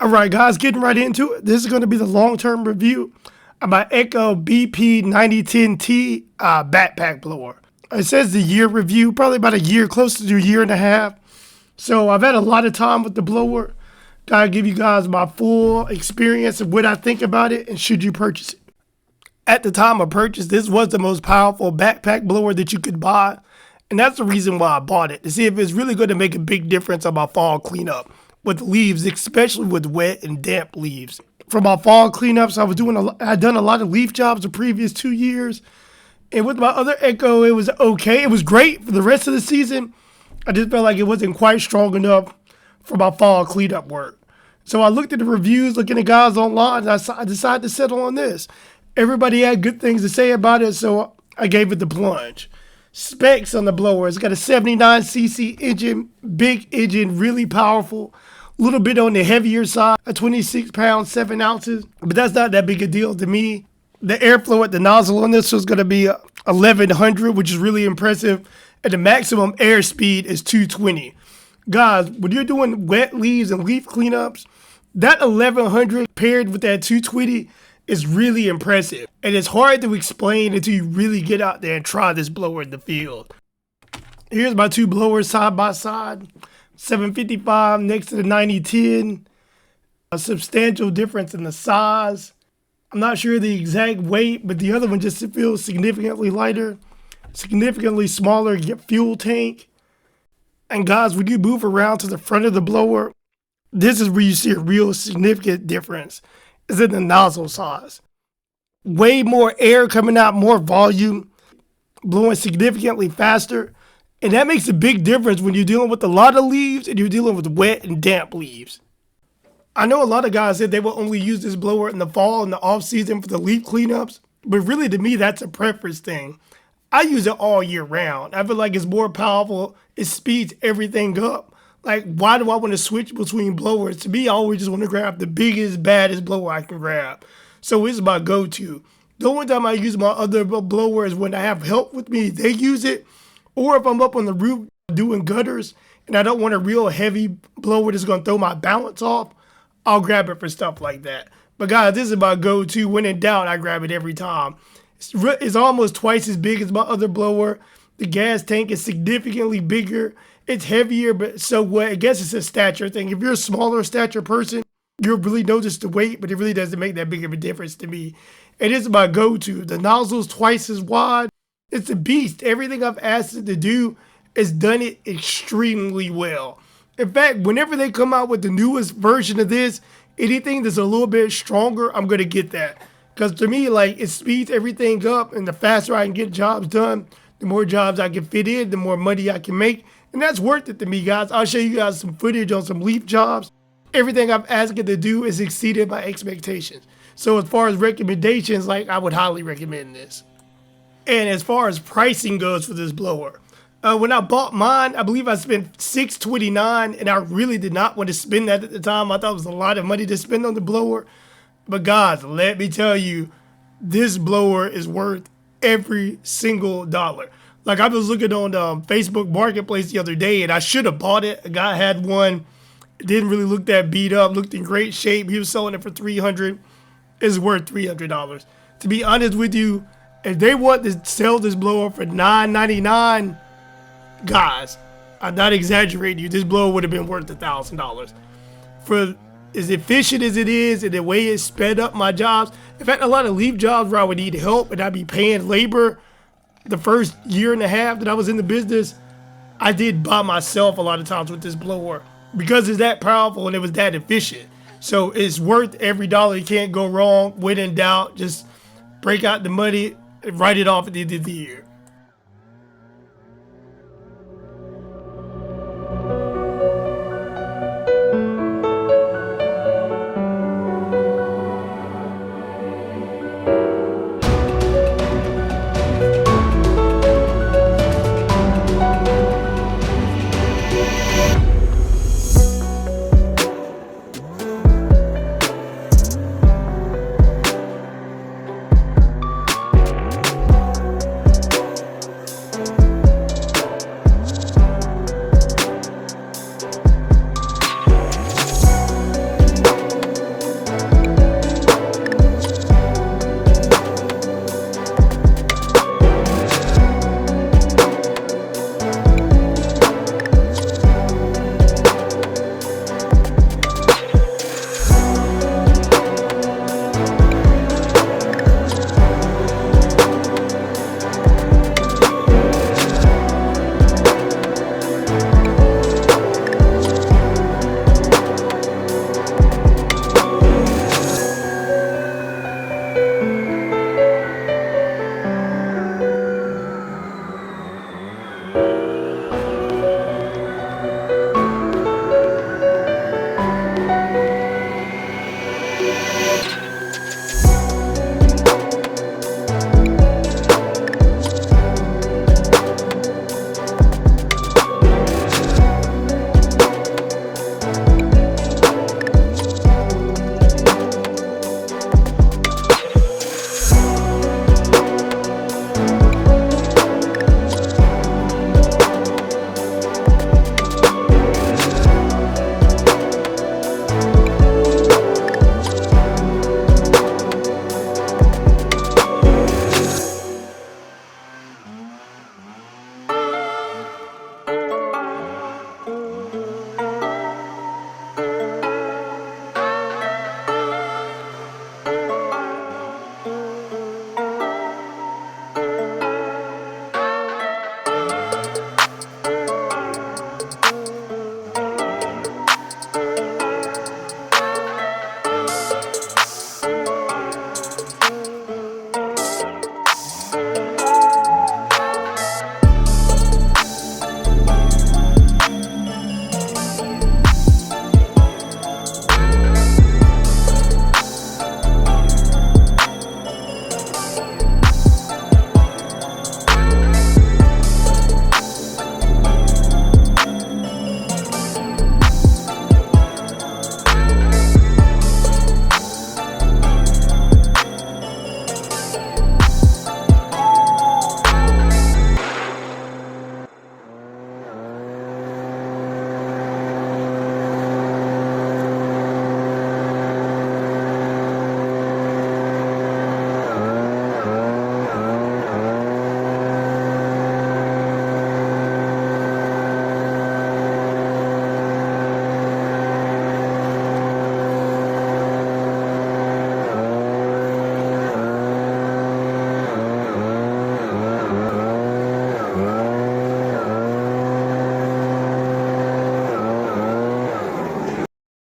All right, guys, getting right into it. This is going to be the long-term review of my Echo BP 9010T backpack blower. It says the year review, probably about a year, close to a year and a half. So I've had a lot of time with the blower. Gotta give you guys my full experience of what I think about it and should you purchase it. At the time of purchase, this was the most powerful backpack blower that you could buy. And that's the reason why I bought it, to see if it's really going to make a big difference on my fall cleanup with leaves, especially with wet and damp leaves. For my fall cleanups, I'd done a lot of leaf jobs the previous 2 years. And with my other Echo, it was okay. It was great for the rest of the season. I just felt like it wasn't quite strong enough for my fall cleanup work. So I looked at the reviews, looking at guys online, and I decided to settle on this. Everybody had good things to say about it, so I gave it the plunge. Specs on the blower: it's got a 79cc engine, big engine, really powerful. A little bit on the heavier side, a 26 pounds, 7 ounces, but that's not that big a deal to me. The airflow at the nozzle on this was going to be 1100, which is really impressive. And the maximum airspeed is 220. Guys, when you're doing wet leaves and leaf cleanups, that 1100 paired with that 220 is really impressive. And it's hard to explain until you really get out there and try this blower in the field. Here's my two blowers side by side. 755 next to the 9010. A substantial difference in the size. I'm not sure the exact weight, but the other one just feels significantly lighter, significantly smaller fuel tank. And guys, when you move around to the front of the blower, this is where you see a real significant difference, is in the nozzle size. Way more air coming out, more volume, blowing significantly faster. And that makes a big difference when you're dealing with a lot of leaves and you're dealing with wet and damp leaves. I know a lot of guys said they will only use this blower in the fall and the off season for the leaf cleanups, but really to me, that's a preference thing. I use it all year round. I feel like it's more powerful. It speeds everything up. Like, why do I want to switch between blowers? To me, I always just want to grab the biggest, baddest blower I can grab. So it's my go-to. The only time I use my other blower is when I have help with me. They use it. Or if I'm up on the roof doing gutters and I don't want a real heavy blower that's going to throw my balance off, I'll grab it for stuff like that. But guys, this is my go-to. When in doubt, I grab it every time. It's almost twice as big as my other blower. The gas tank is significantly bigger. It's heavier, but so what? I guess it's a stature thing. If you're a smaller stature person, you'll really notice the weight, but it really doesn't make that big of a difference to me. And it's my go-to. The nozzle's twice as wide. It's a beast. Everything I've asked it to do, it's done it extremely well. In fact, whenever they come out with the newest version of this, anything that's a little bit stronger, I'm going to get that. Because to me, like, it speeds everything up, and the faster I can get jobs done, the more jobs I can fit in, the more money I can make. And that's worth it to me, guys. I'll show you guys some footage on some leaf jobs. Everything I've asked it to do has exceeded my expectations. So as far as recommendations, like, I would highly recommend this. And as far as pricing goes for this blower, when I bought mine, I believe I spent $629, and I really did not want to spend that at the time. I thought it was a lot of money to spend on the blower. But guys, let me tell you, this blower is worth every single dollar. Like, I was looking on Facebook Marketplace the other day, and I should have bought it. A guy had one. It didn't really look that beat up, looked in great shape. He was selling it for $300. It's worth $300. To be honest with you, if they want to sell this blower for $999, guys, I'm not exaggerating you, this blower would have been worth $1,000. For as efficient as it is and the way it sped up my jobs. In fact, a lot of leaf jobs where I would need help and I'd be paying labor the first year and a half that I was in the business, I did by myself a lot of times with this blower because it's that powerful and it was that efficient. So it's worth every dollar. You can't go wrong. When in doubt, just break out the money and write it off at the end of the year.